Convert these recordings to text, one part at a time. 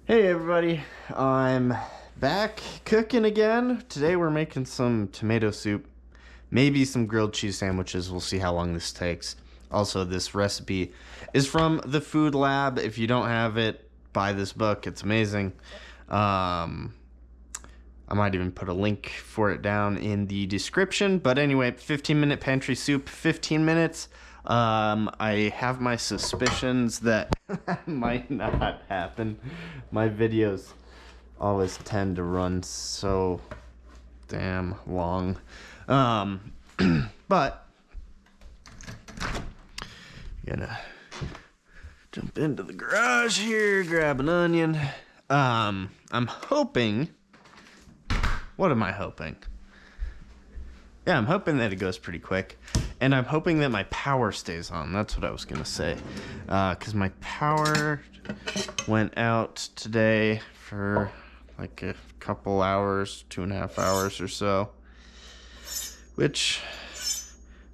Hey everybody, I'm back cooking again. Today we're making some tomato soup, maybe some grilled cheese sandwiches. We'll see how long this takes. Also, this recipe is from the Food Lab. If you don't have it, buy this book. It's amazing. I might even put a link for it down in the description. But anyway, 15-minute pantry soup, 15 minutes. I have my suspicions that might not happen. My videos always tend to run so damn long. But gonna jump into the garage here, grab an onion. I'm hoping. What am I hoping? Yeah, I'm hoping that it goes pretty quick. And I'm hoping that my power stays on. That's what I was going to say. Because my power went out today for like a couple hours, 2.5 hours or so. Which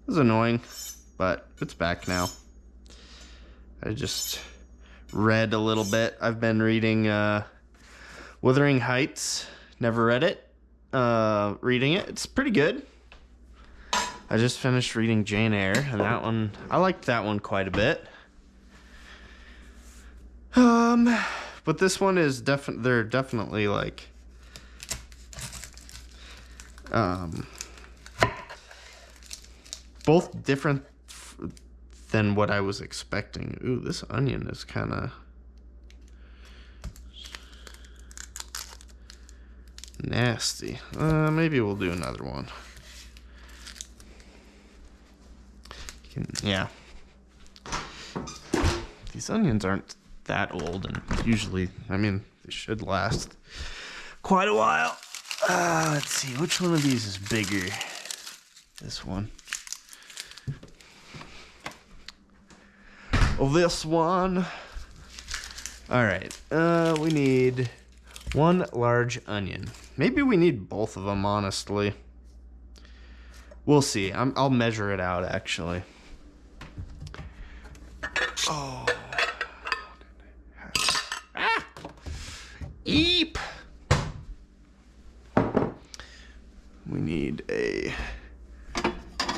was annoying, but it's back now. I just read a little bit. I've been reading Wuthering Heights. Never read it. Reading it. It's pretty good. I just finished reading Jane Eyre, and that one, I liked that one quite a bit. But this one is they're definitely like, both different than what I was expecting. Ooh, this onion is kind of nasty. Maybe we'll do another one. Yeah. These onions aren't that old, and usually, I mean, they should last quite a while. Let's see, which one of these is bigger? This one. Oh, this one. All right, we need one large onion. Maybe we need both of them, honestly. We'll see. I'll measure it out, actually. Oh. Ah! Eep! We need a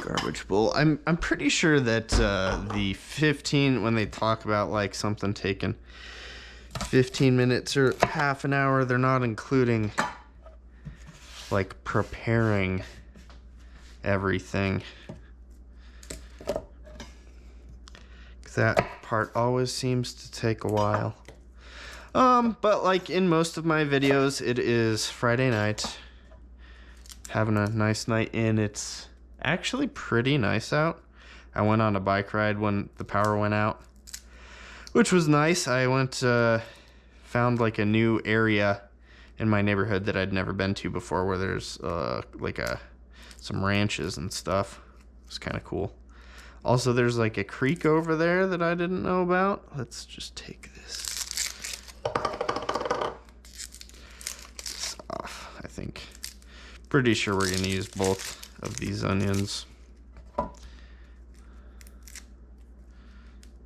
garbage bowl. I'm pretty sure that the 15, when they talk about like something taking 15 minutes or half an hour, they're not including like preparing everything. That part always seems to take a while. But like in most of my videos, it is Friday night. Having a nice night in. It's actually pretty nice out. I went on a bike ride when the power went out, which was nice. I went, found like a new area in my neighborhood that I'd never been to before, where there's like some ranches and stuff. It's kind of cool. Also, there's like a creek over there that I didn't know about. Let's just take this off, I think. Pretty sure we're gonna use both of these onions.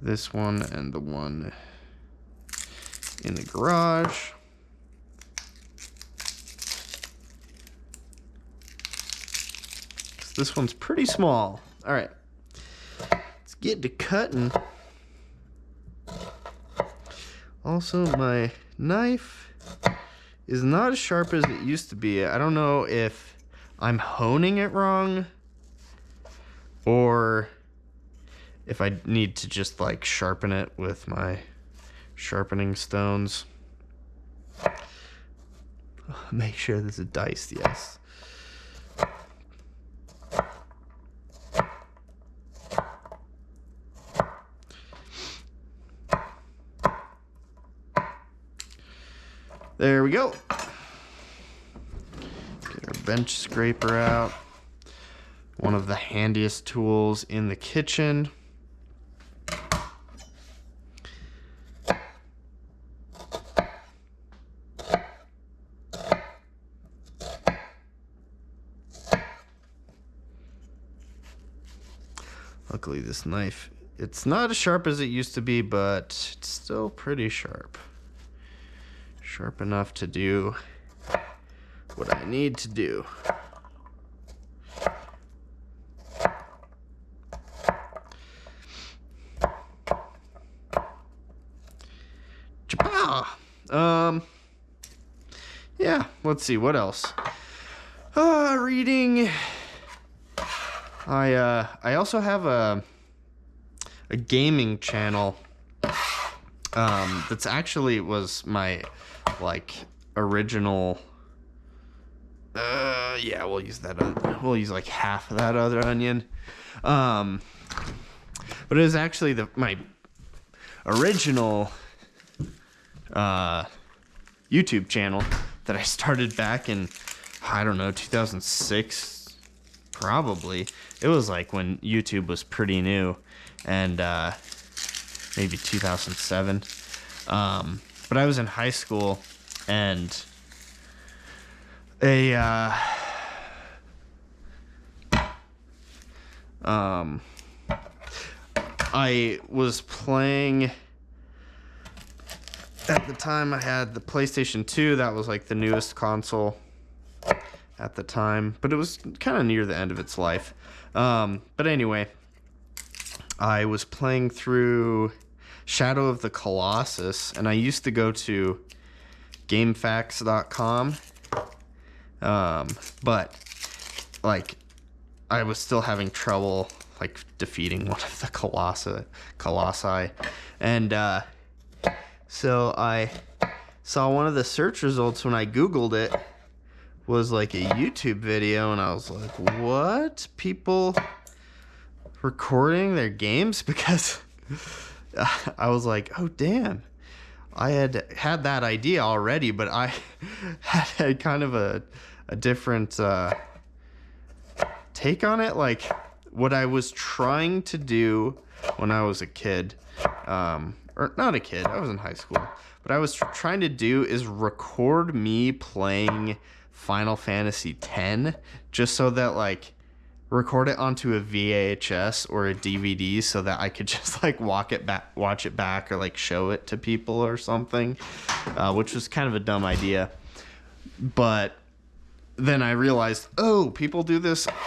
This one and the one in the garage. This one's pretty small. All right. Get to cutting. Also, my knife is not as sharp as it used to be. I don't know if I'm honing it wrong or if I need to just like sharpen it with my sharpening stones. Make sure this is diced, yes. There we go. Get our bench scraper out. One of the handiest tools in the kitchen. Luckily this knife, it's not as sharp as it used to be, but it's still pretty sharp. sharp enough to do what I need to do. Yeah, let's see, what else? Reading. I also have a gaming channel. That's actually was my, like, original. Yeah, we'll use that. We'll use like half of that other onion. But it was actually my original YouTube channel that I started back in, I don't know, 2006, probably. It was like when YouTube was pretty new, and maybe 2007. But I was in high school, and I was playing. At the time, I had the PlayStation 2. That was like the newest console at the time, but it was kind of near the end of its life. But anyway, I was playing through Shadow of the Colossus, and I used to go to GameFAQs.com, but like I was still having trouble like defeating one of the colossi, and so I saw one of the search results when I Googled it was like a YouTube video, and I was like, what? People recording their games? Because I was like, oh damn, I had that idea already, but I had kind of a different take on it. Like what I was trying to do when I was a kid, or not a kid, I was in high school. What I was trying to do is record me playing Final Fantasy X, just so that like record it onto a VHS or a DVD so that I could just like watch it back or like show it to people or something, which was kind of a dumb idea. But then I realized, oh, people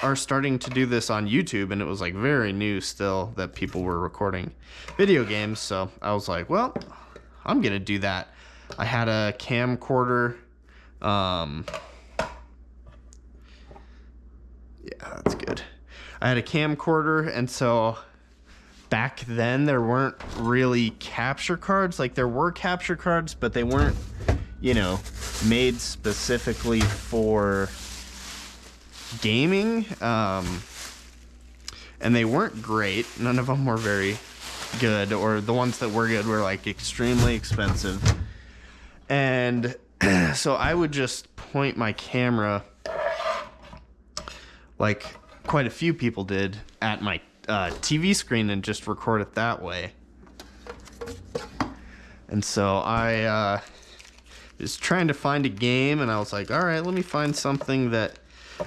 are starting to do this on YouTube, and it was like very new still that people were recording video games. So I was like, well, I'm gonna do that. I had a camcorder. Yeah, that's good. I had a camcorder, and so back then there weren't really capture cards. Like there were capture cards, but they weren't, made specifically for gaming. And they weren't great. None of them were very good, or the ones that were good were like extremely expensive. And so I would just point my camera, like quite a few people did, at my TV screen and just record it that way. And so I was trying to find a game, and I was like, all right, let me find something that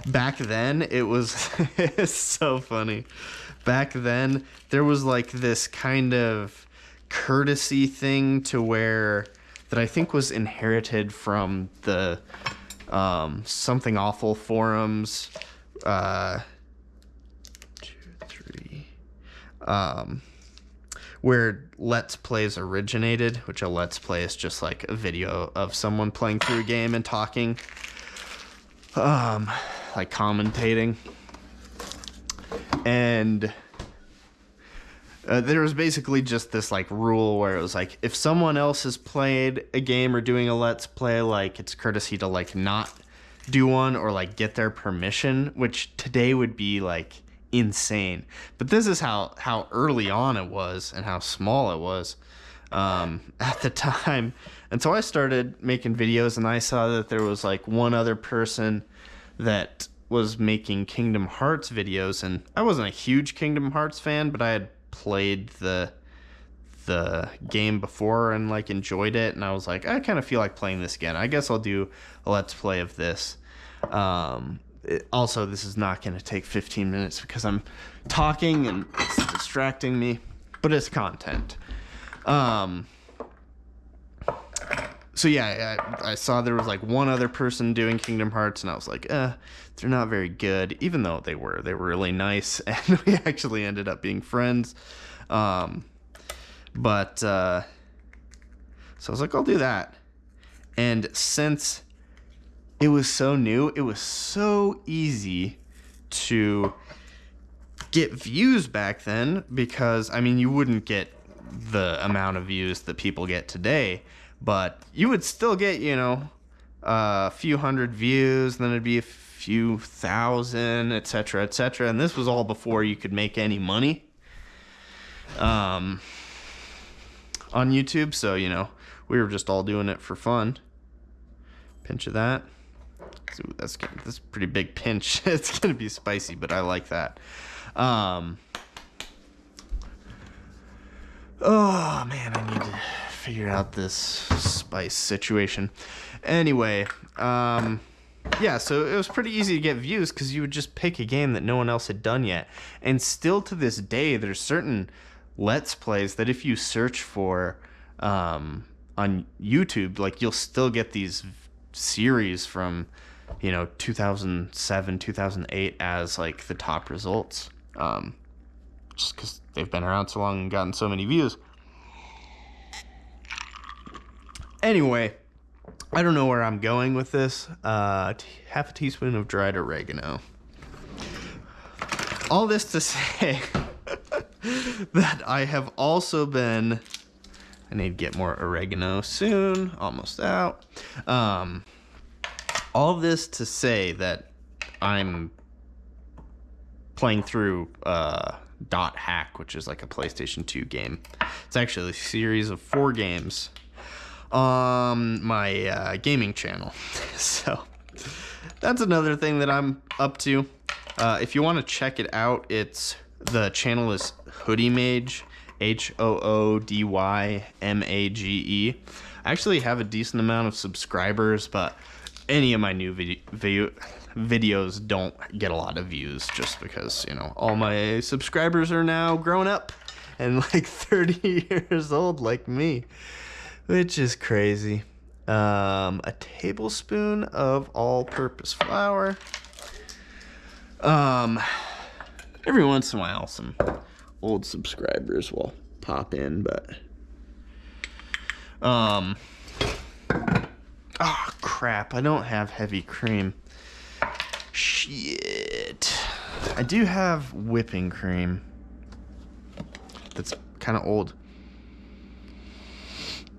back then it was it's so funny. Back then there was like this kind of courtesy thing to where that I think was inherited from the Something Awful forums, 2, 3, where Let's Plays originated, which a Let's Play is just like a video of someone playing through a game and talking, like commentating. And there was basically just this like rule where it was like, if someone else has played a game or doing a Let's Play, like it's courtesy to like not do one or like get their permission, which today would be like insane. But this is how early on it was and how small it was at the time. And so I started making videos, and I saw that there was like one other person that was making Kingdom Hearts videos, and I wasn't a huge Kingdom Hearts fan, but I had played the game before and like enjoyed it, and I was like, I kind of feel like playing this again. I guess I'll do a Let's Play of this. Also, this is not going to take 15 minutes because I'm talking and it's distracting me, but it's content. So yeah, I saw there was like one other person doing Kingdom Hearts, and I was like, they're not very good, even though they were really nice, and we actually ended up being friends. But so I was like, I'll do that. And since it was so new, it was so easy to get views back then, because I mean, you wouldn't get the amount of views that people get today, but you would still get, you know, a few hundred views, then it'd be a few thousand, etc., etc. And this was all before you could make any money on YouTube. So, you know, we were just all doing it for fun. Pinch of that. Ooh, that's a pretty big pinch. It's gonna be spicy, but I like that. Oh man, I need to figure out this spice situation. Anyway, yeah, so it was pretty easy to get views because you would just pick a game that no one else had done yet. And still to this day, there's certain Let's Plays that if you search for on YouTube, like, you'll still get these series from, you know, 2007, 2008 as like the top results. Just because they've been around so long and gotten so many views. Anyway, I don't know where I'm going with this. Half a teaspoon of dried oregano. All this to say that I have also been... I need to get more oregano soon. Almost out. All this to say that I'm playing through Dot Hack, which is like a PlayStation 2 game. It's actually a series of 4 games on my gaming channel. So that's another thing that I'm up to. If you want to check it out, the channel is Hoodie Mage, HOODYMAGE. I actually have a decent amount of subscribers, but any of my new videos don't get a lot of views, just because, you know, all my subscribers are now grown up and like 30 years old like me, which is crazy. A tablespoon of all-purpose flour. Every once in a while some old subscribers will pop in, but oh crap, I don't have heavy cream. Shit. I do have whipping cream. That's kind of old.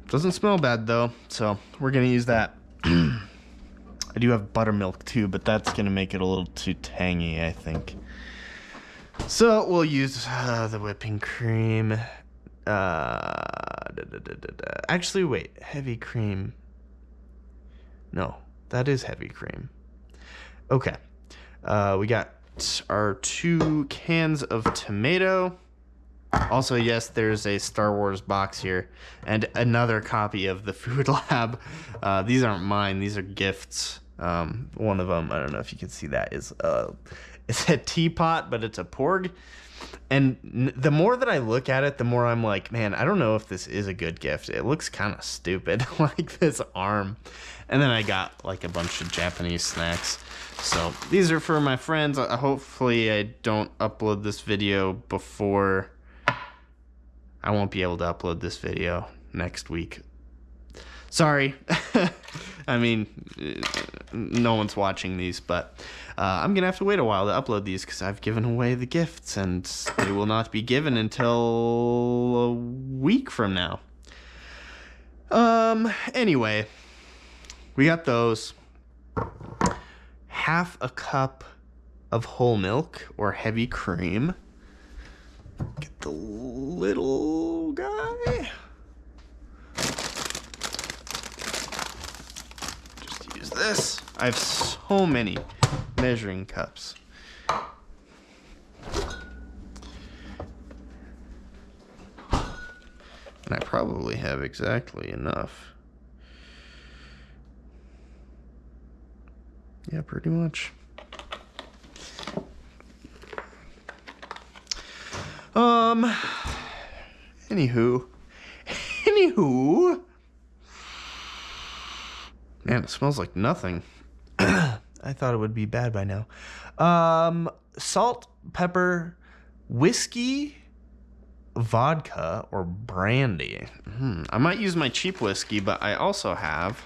Doesn't smell bad though, so we're gonna use that. I do have buttermilk too, but that's gonna make it a little too tangy, I think. So we'll use the whipping cream. Actually, wait, heavy cream. No, that is heavy cream. Okay, we got our 2 cans of tomato. Also, yes, there's a Star Wars box here and another copy of the Food Lab. These aren't mine, these are gifts. One of them, I don't know if you can see that, is it's a teapot, but it's a porg. And the more that I look at it, the more I'm like, man, I don't know if this is a good gift. It looks kind of stupid, like this arm. And then I got like a bunch of Japanese snacks. So these are for my friends. Hopefully I don't upload this video before... I won't be able to upload this video next week. Sorry. I mean, no one's watching these, but I'm going to have to wait a while to upload these because I've given away the gifts and they will not be given until a week from now. Anyway, we got those. Half a cup of whole milk or heavy cream. Get the little guy. Just use this. I have so many measuring cups. And I probably have exactly enough. Yeah, pretty much. Anywho, Man, it smells like nothing. I thought it would be bad by now. Salt, pepper, whiskey, vodka, or brandy. I might use my cheap whiskey, but I also have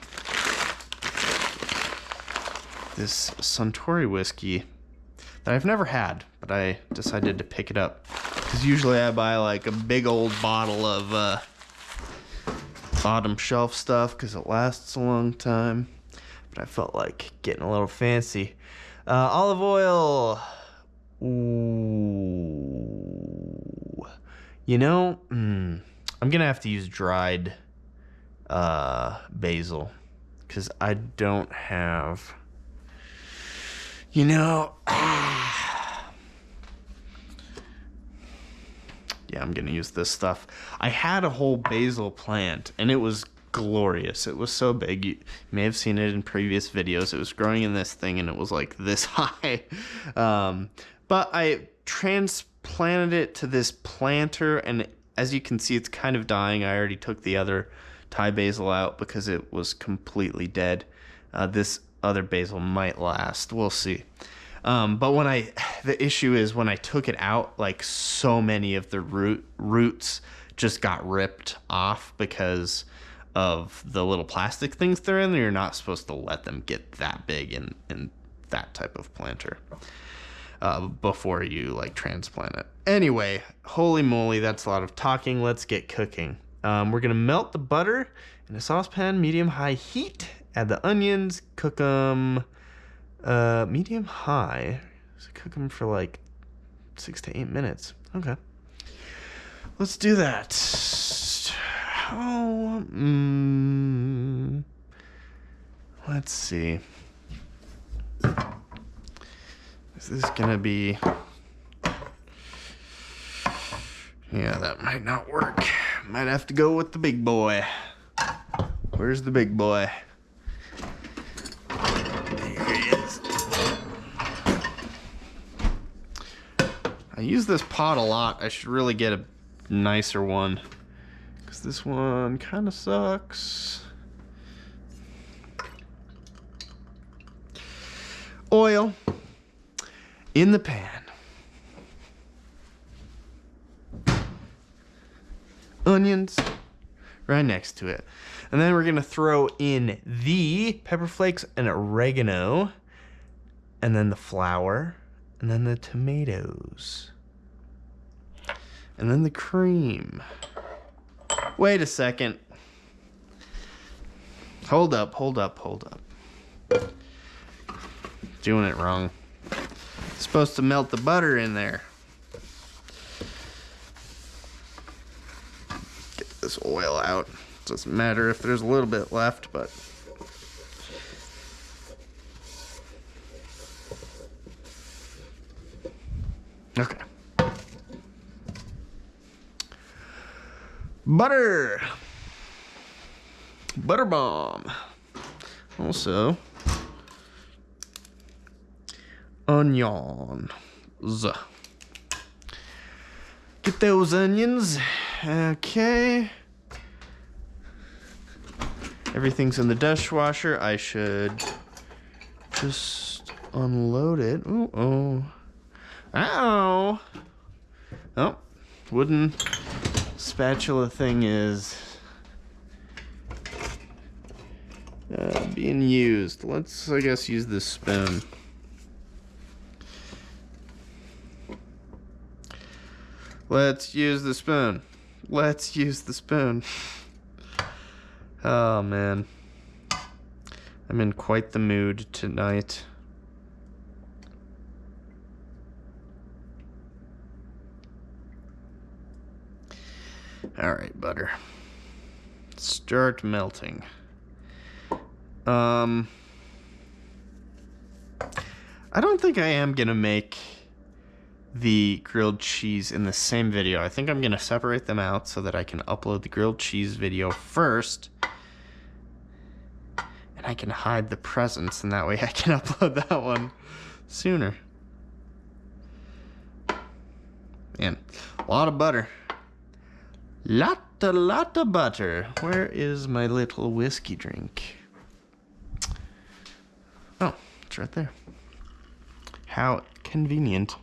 this Suntory whiskey that I've never had, but I decided to pick it up. Because usually I buy like a big old bottle of bottom shelf stuff because it lasts a long time. But I felt like getting a little fancy. Olive oil. Ooh. You know, I'm going to have to use dried basil because I don't have, you know, yeah, I'm gonna use this stuff. I had a whole basil plant and it was glorious. It was so big. You may have seen it in previous videos. It was growing in this thing and it was like this high. But I transplanted it to this planter and as you can see, it's kind of dying. I already took the other Thai basil out because it was completely dead. This other basil might last. We'll see. But the issue is when I took it out, like so many of the roots just got ripped off because of the little plastic things they're in. You're not supposed to let them get that big in that type of planter before you like transplant it. Anyway, holy moly, that's a lot of talking. Let's get cooking. We're gonna melt the butter in a saucepan, medium-high heat. Add the onions, cook them. Medium high. So cook them for like 6 to 8 minutes. Okay. Let's do that. How? Let's see. Is this gonna be? Yeah, that might not work. Might have to go with the big boy. Where's the big boy? I use this pot a lot. I should really get a nicer one because this one kind of sucks. Oil in the pan. Onions right next to it. And then we're going to throw in the pepper flakes and oregano and then the flour. And then the tomatoes. And then the cream. Wait a second. Hold up. Doing it wrong. Supposed to melt the butter in there. Get this oil out. Doesn't matter if there's a little bit left, but... Okay. Butter. Butter bomb. Also, onions. Get those onions. Okay. Everything's in the dishwasher. I should just unload it. Ooh, oh. Ow! Oh, wooden spatula thing is being used. Let's, I guess, use this spoon. Let's use the spoon. Let's use the spoon. Oh, man. I'm in quite the mood tonight. All right, butter. Start melting. I don't think I am gonna make the grilled cheese in the same video. I think I'm gonna separate them out so that I can upload the grilled cheese video first. And I can hide the presents, and that way I can upload that one sooner. Man, a lot of butter. Lot of butter. Where is my little whiskey drink? it's right there. How convenient.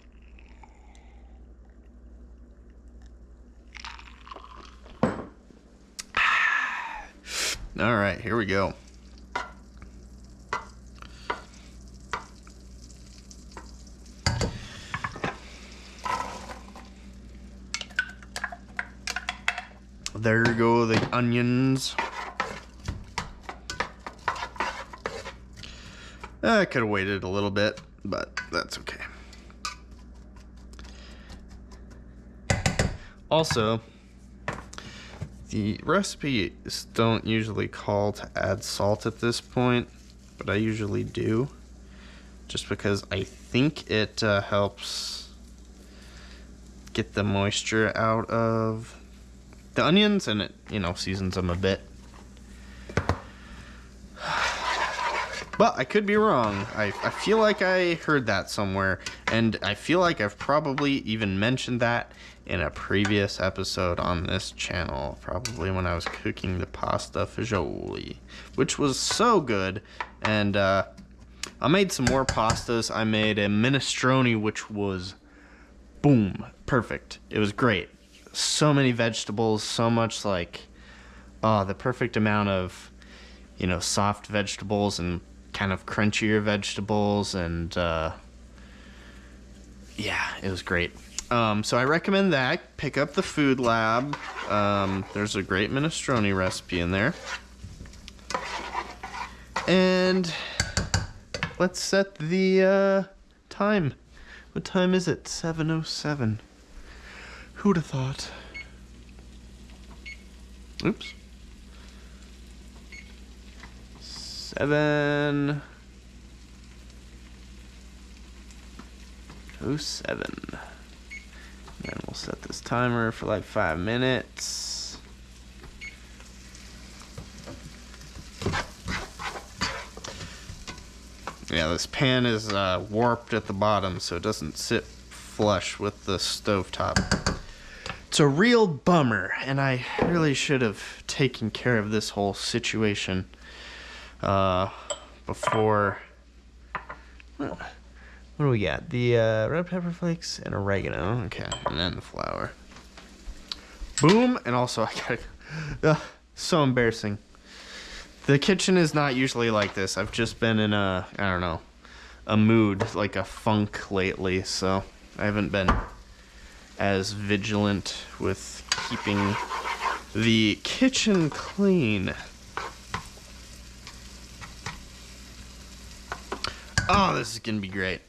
All right, here we go. There go the onions. I could have waited a little bit, but that's okay. Also, the recipes don't usually call to add salt at this point, but I usually do, just because I think it helps get the moisture out of the onions, and it, you know, seasons them a bit. But I could be wrong. I feel like I heard that somewhere, and I feel like I've probably even mentioned that in a previous episode on this channel, probably when I was cooking the pasta fagioli, which was so good. And I made some more pastas. I made a minestrone, which was boom, perfect. It was great. So many vegetables, so much like the perfect amount of, you know, soft vegetables and kind of crunchier vegetables, and yeah, it was great. So I recommend that. Pick up the Food Lab. There's a great minestrone recipe in there. And let's set the time. What time is it? 7:07. Who'd have thought? Oops. 7:07. And we'll set this timer for like 5 minutes. Yeah, this pan is warped at the bottom, so it doesn't sit flush with the stovetop. It's a real bummer, and I really should have taken care of this whole situation before. What do we got? The red pepper flakes and oregano. Okay, and then the flour. Boom, and also I gotta. So embarrassing. The kitchen is not usually like this. I've just been in a, I don't know, a mood, like a funk lately, so I haven't been as vigilant with keeping the kitchen clean. Oh, this is gonna be great.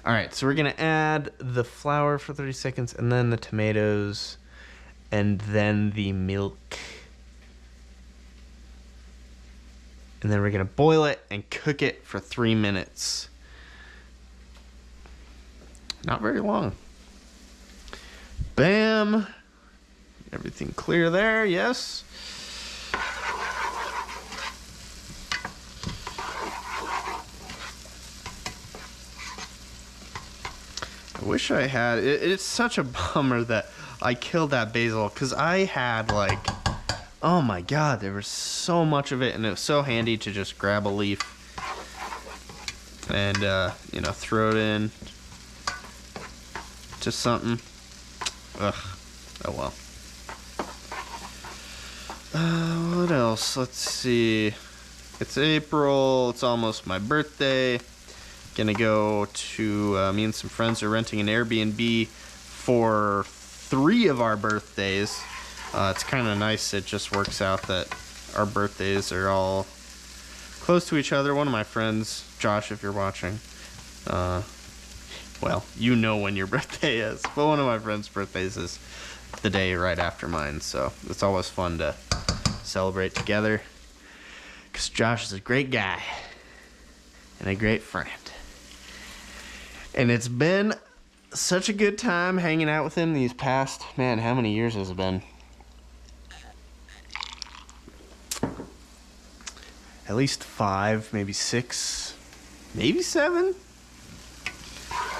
All right, so we're gonna add the flour for 30 seconds, and then the tomatoes, and then the milk. And then we're gonna boil it and cook it for 3 minutes. Not very long. Bam. Everything clear there, yes. I wish I had, it's such a bummer that I killed that basil, because I had like, oh my god, there was so much of it, and it was so handy to just grab a leaf and, you know, throw it in to something. Ugh, oh well. What else? Let's see. It's April, it's almost my birthday. Gonna go to, me and some friends are renting an Airbnb for 3 of our birthdays. It's kind of nice. It just works out that our birthdays are all close to each other. One of my friends, Josh, if you're watching, well, you know when your birthday is, but one of my friends' birthdays is the day right after mine, so it's always fun to celebrate together, because Josh is a great guy and a great friend. And it's been such a good time hanging out with him these past, man, how many years has it been? At least 5, maybe 6, maybe 7.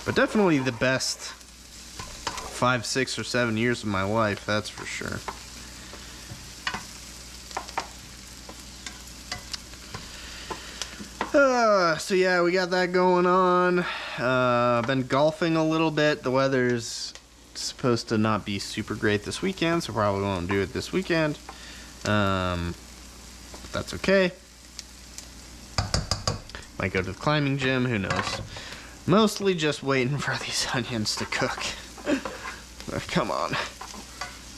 But definitely the best 5, 6, or 7 years of my life, that's for sure. So yeah, we got that going on. Been golfing a little bit. The weather's supposed to not be super great this weekend, so probably won't do it this weekend. But that's okay. Might go to the climbing gym, who knows. Mostly just waiting for these onions to cook. Come on.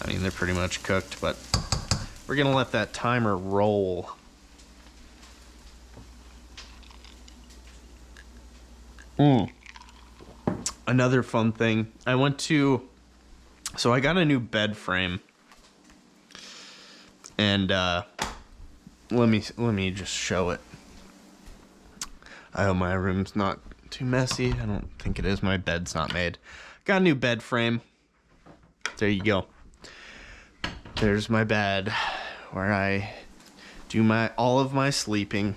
I mean, they're pretty much cooked, but we're gonna let that timer roll. Another fun thing, I got a new bed frame, and let me just show it. I hope my room's not too messy. I don't think it is. My bed's not made. Got a new bed frame. There you go. There's my bed where I do all of my sleeping.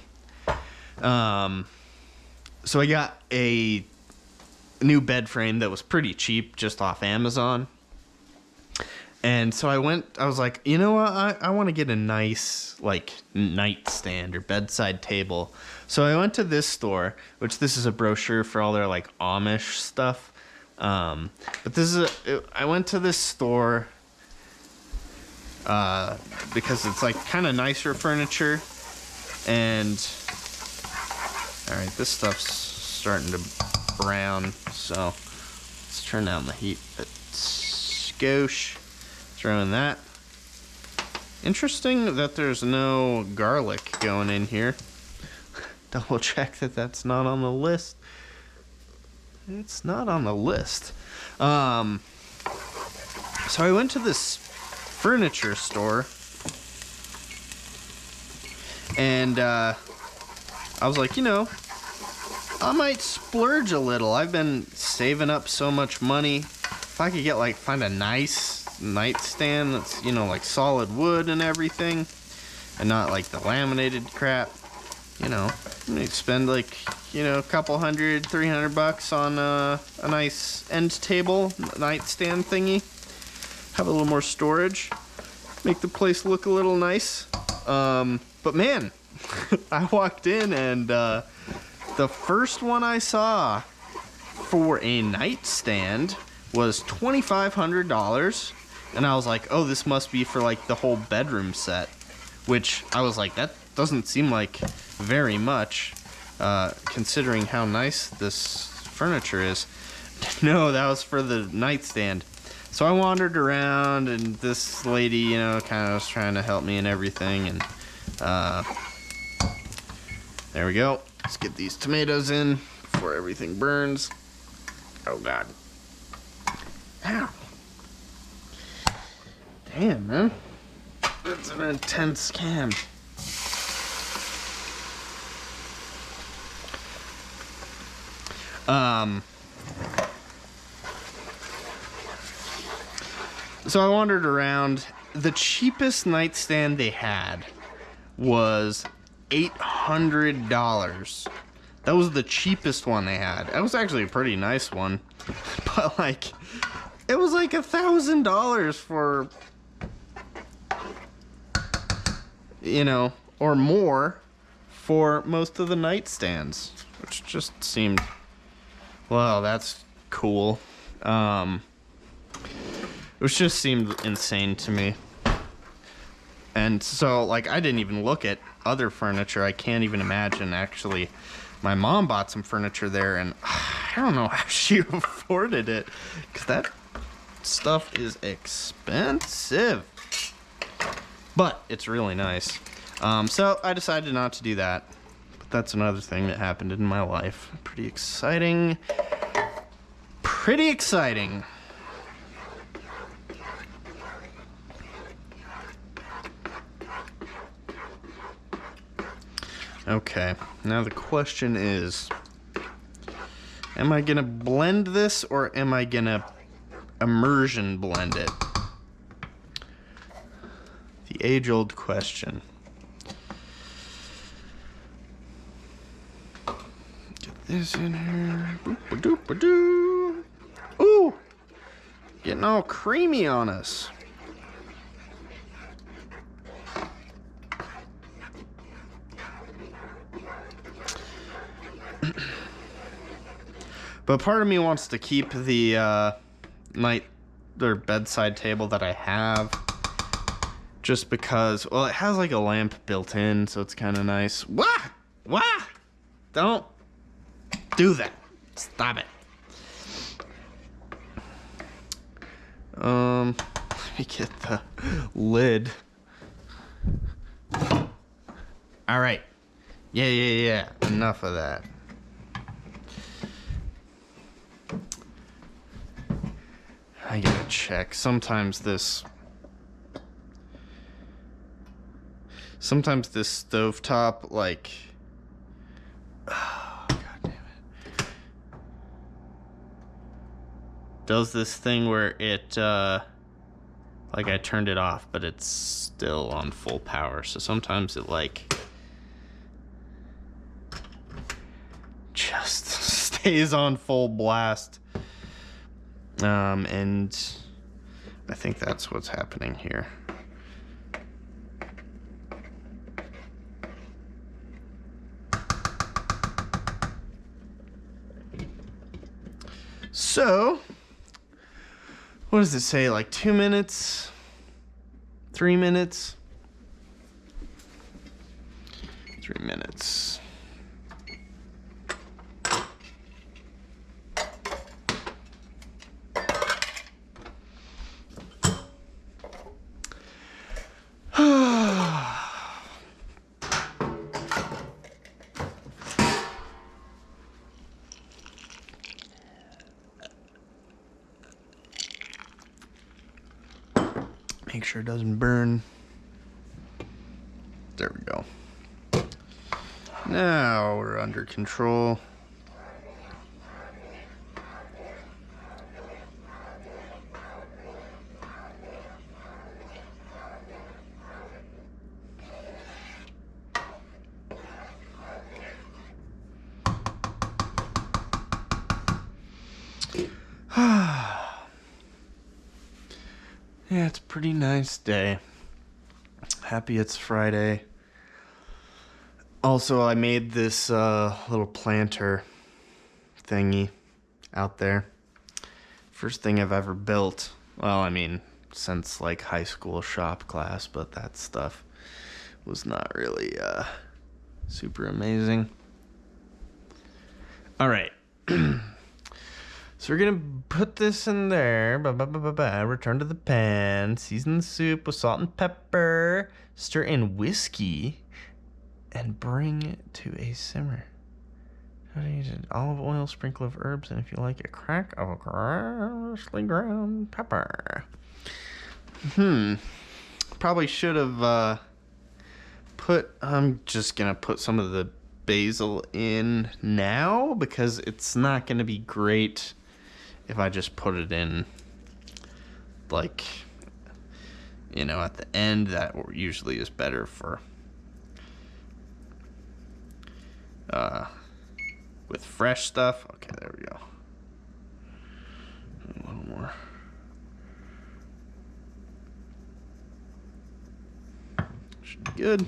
So I got a new bed frame that was pretty cheap, just off Amazon. And so I was like, you know what? I want to get a nice, like, nightstand or bedside table. So I went to this store, which this is a brochure for all their, like, Amish stuff. But I went to this store because it's, like, kind of nicer furniture. And, all right, this stuff's starting to brown, so let's turn down the heat a skosh. Throw in that. Interesting that there's no garlic going in here. Double check that that's not on the list. It's not on the list. So I went to this furniture store, and I was like, you know, I might splurge a little. I've been saving up so much money. If I could find a nice nightstand that's, you know, like solid wood and everything, and not like the laminated crap, you know, I might spend like, you know, a couple $100, $300 on a nice end table nightstand thingy. Have a little more storage, make the place look a little nice. But man, I walked in and the first one I saw for a nightstand was $2,500, and I was like, oh, this must be for like the whole bedroom set, which I was like, that doesn't seem like very much considering how nice this furniture is. No, that was for the nightstand. So I wandered around, and this lady, you know, kind of was trying to help me and everything, and there we go. Let's get these tomatoes in before everything burns. Oh god. Ow. Damn, man. That's an intense scam. So I wandered around. The cheapest nightstand they had was $800. That was the cheapest one they had. That was actually a pretty nice one, but like, it was like $1,000 for, you know, or more for most of the nightstands, which just seemed, well, that's cool. It just seemed insane to me. And so, like, I didn't even look at other furniture. I can't even imagine, actually. My mom bought some furniture there, and I don't know how she afforded it, because that stuff is expensive. But it's really nice. So I decided not to do that. But that's another thing that happened in my life. Pretty exciting. Pretty exciting. Okay, now the question is, am I gonna blend this, or am I gonna immersion blend it? The age-old question. Get this in here. Boop-a-doop-a-doo. Ooh! Getting all creamy on us. But part of me wants to keep the night or bedside table that I have, just because, well, it has like a lamp built in, so it's kind of nice. Wah! Wah! Don't do that. Stop it. Let me get the lid. All right. Yeah. Enough of that. I gotta check. Sometimes this stovetop, like, oh, God damn it, does this thing where it, like, I turned it off, but it's still on full power. So sometimes it, like, just stays on full blast. And I think that's what's happening here. So, what does it say? Like 2 minutes? 3 minutes? 3 minutes. Make sure it doesn't burn. There we go. Now we're under control. Yeah, it's a pretty nice day. Happy it's Friday. Also, I made this little planter thingy out there. First thing I've ever built. Well, I mean, since like high school shop class, but that stuff was not really super amazing. All right. So we're gonna put this in there. Return to the pan. Season the soup with salt and pepper. Stir in whiskey, and bring it to a simmer. Olive oil, sprinkle of herbs, and if you like it, crack of freshly ground pepper. Probably should have put. I'm just gonna put some of the basil in now because it's not gonna be great if I just put it in, like, you know, at the end. That usually is better for with fresh stuff. Okay, there we go. A little more. Should be good.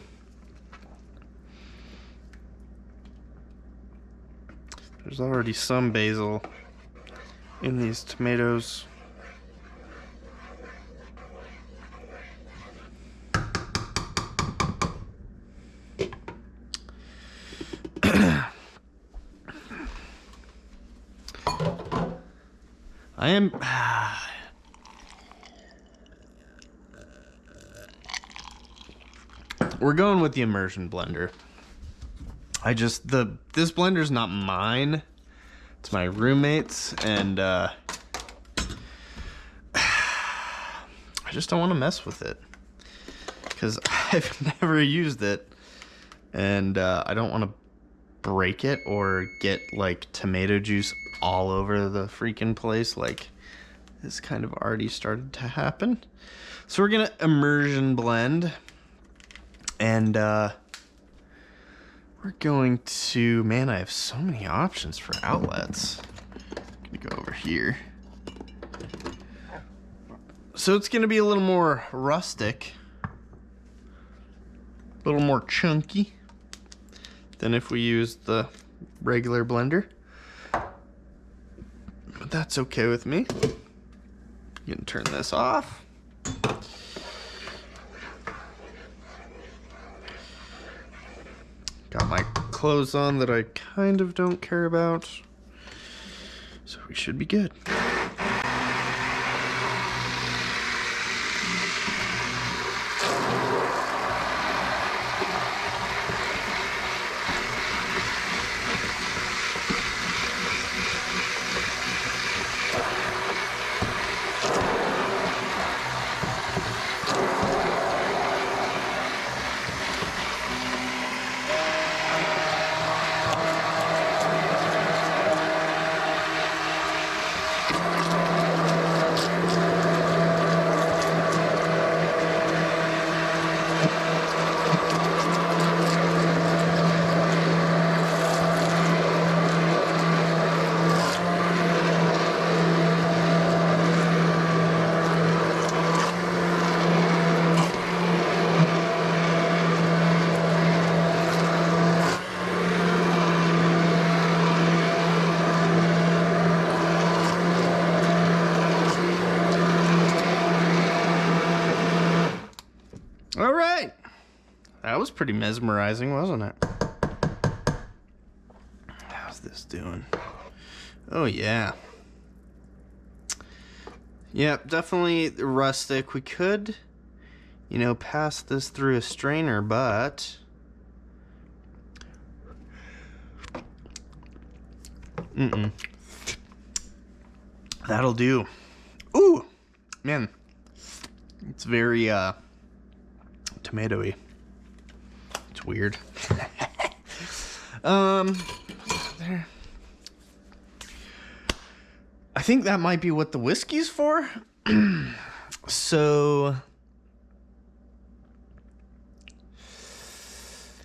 There's already some basil in these tomatoes. We're going with the immersion blender. This blender's not mine. It's my roommate's, and I just don't want to mess with it because I've never used it, and I don't want to break it or get like tomato juice all over the freaking place. Like this kind of already started to happen. So we're gonna immersion blend, and we're going to, man, I have so many options for outlets. I'm gonna go over here. So it's gonna be a little more rustic, a little more chunky than if we used the regular blender. That's okay with me. You can turn this off. Got my clothes on that I kind of don't care about. So we should be good. All right. That was pretty mesmerizing, wasn't it? How's this doing? Oh, yeah. Yep, definitely rustic. We could, you know, pass this through a strainer, but... That'll do. Ooh! Man. It's very, tomatoey. It's weird. There. I think that might be what the whiskey's for. So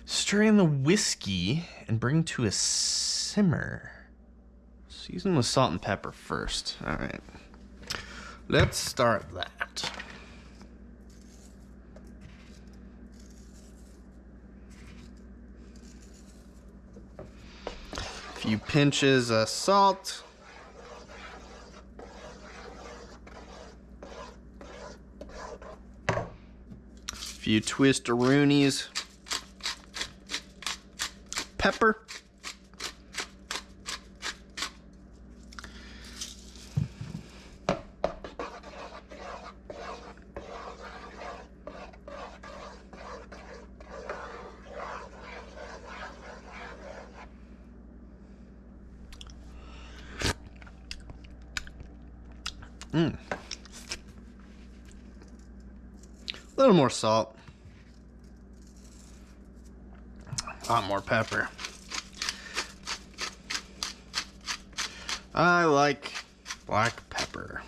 stir in the whiskey and bring to a simmer. Season with salt and pepper first. All right. Let's start that. A few pinches of salt. A few twistaroonies. Pepper. A little more salt. A lot more pepper. I like black pepper.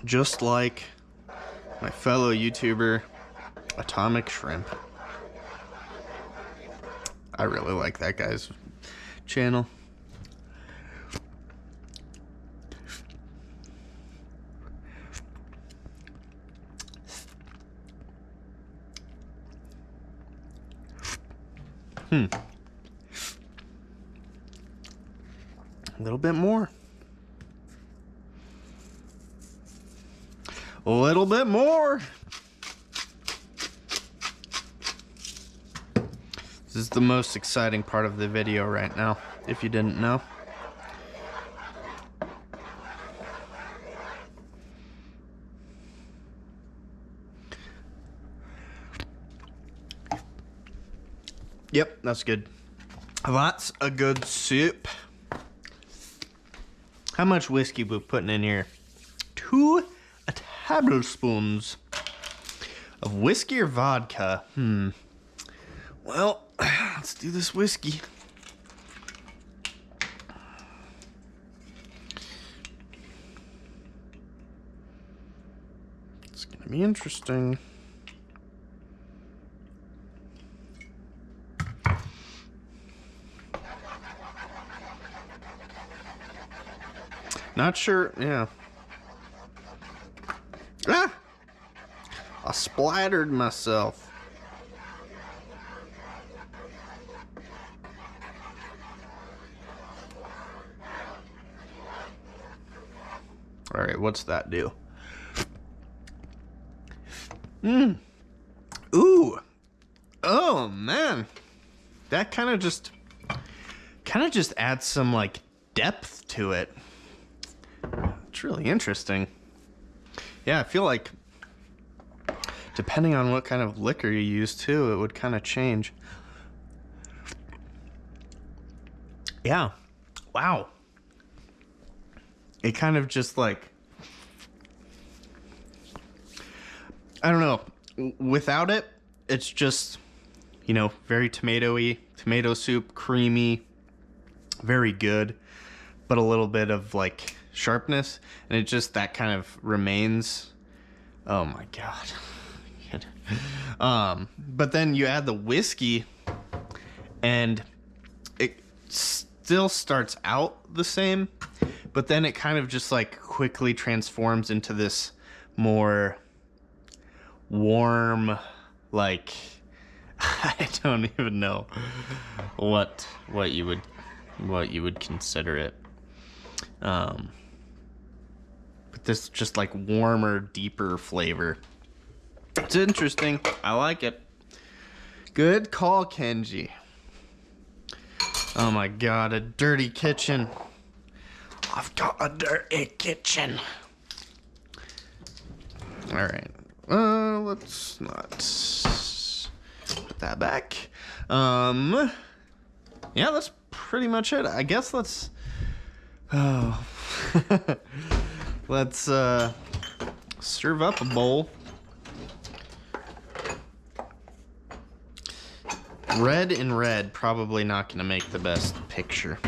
Just like my fellow YouTuber, Atomic Shrimp. I really like that guy's channel. A little bit more. A little bit more. This is the most exciting part of the video right now, if you didn't know. Yep, that's good. That's a good soup. How much whiskey we're putting in here? 2 tablespoons of whiskey or vodka. Well, let's do this whiskey. It's gonna be interesting. Not sure, yeah. Ah! I splattered myself. All right, what's that do? Ooh. Oh man. That kind of just adds some like depth to it. It's really interesting. Yeah, I feel like depending on what kind of liquor you use too, it would kind of change. Yeah. Wow. It kind of just like, I don't know. Without it, it's just, you know, very tomatoey, tomato soup, creamy, very good, but a little bit of like sharpness, and it just, that kind of remains. Oh my God. But then you add the whiskey and it still starts out the same, but then it kind of just like quickly transforms into this more warm, like, I don't even know what you would consider it. But this just like warmer, deeper flavor. It's interesting. I like it. Good call, Kenji. Oh my God, a dirty kitchen. I've got a dirty kitchen. All right. Let's not put that back. Yeah, that's pretty much it. I guess let's let's serve up a bowl. Red and red, probably not gonna make the best picture.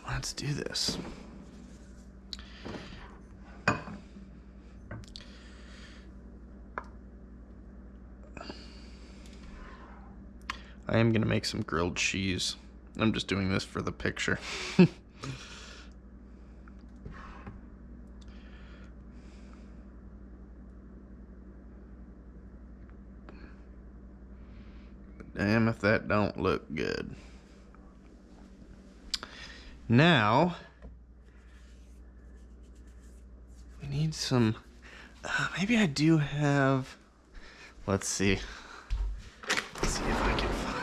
Let's do this. I am gonna make some grilled cheese. I'm just doing this for the picture. Damn if that don't look good. Now, we need some, maybe I do have, let's see. Let's see if I can find.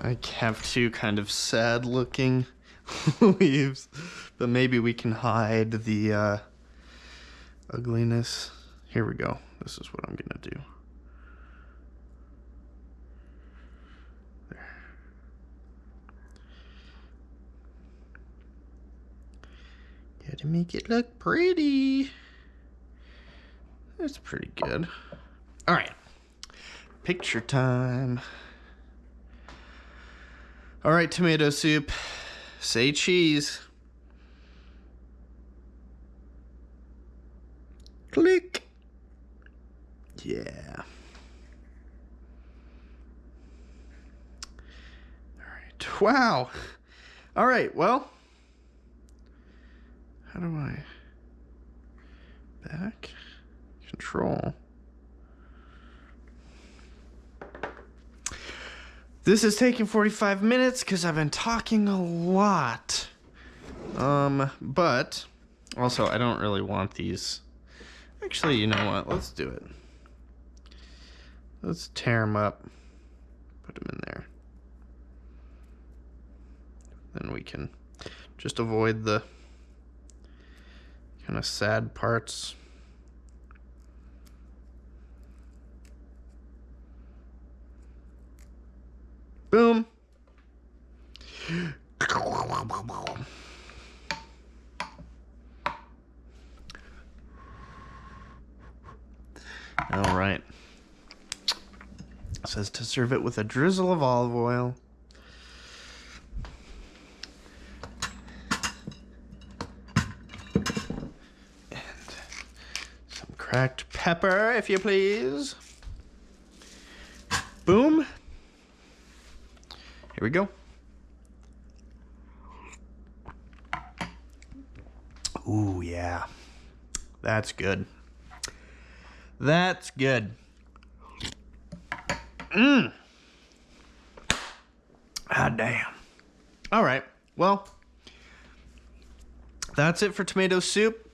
I have two kind of sad looking leaves, but maybe we can hide the ugliness. Here we go. This is what I'm gonna do. There. Gotta make it look pretty. That's pretty good. All right, picture time. All right, tomato soup, say cheese. Click. Yeah. All right, wow. All right, well, how do I back control? This is taking 45 minutes because I've been talking a lot. But also I don't really want these. Actually, you know what? Let's do it. Let's tear them up. Put them in there. Then we can just avoid the kind of sad parts. Boom. All right. It says to serve it with a drizzle of olive oil. And some cracked pepper, if you please. Boom. Here we go. Ooh, yeah. That's good. That's good. Ah, damn. All right. Well, that's it for tomato soup.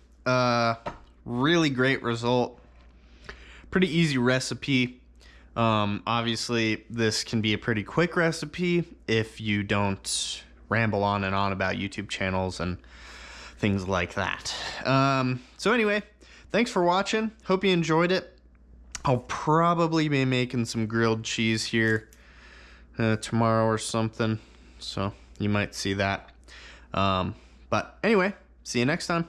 Really great result. Pretty easy recipe. Obviously, this can be a pretty quick recipe if you don't ramble on and on about YouTube channels and things like that. So anyway, thanks for watching. Hope you enjoyed it. I'll probably be making some grilled cheese here tomorrow or something, so you might see that. But anyway, see you next time.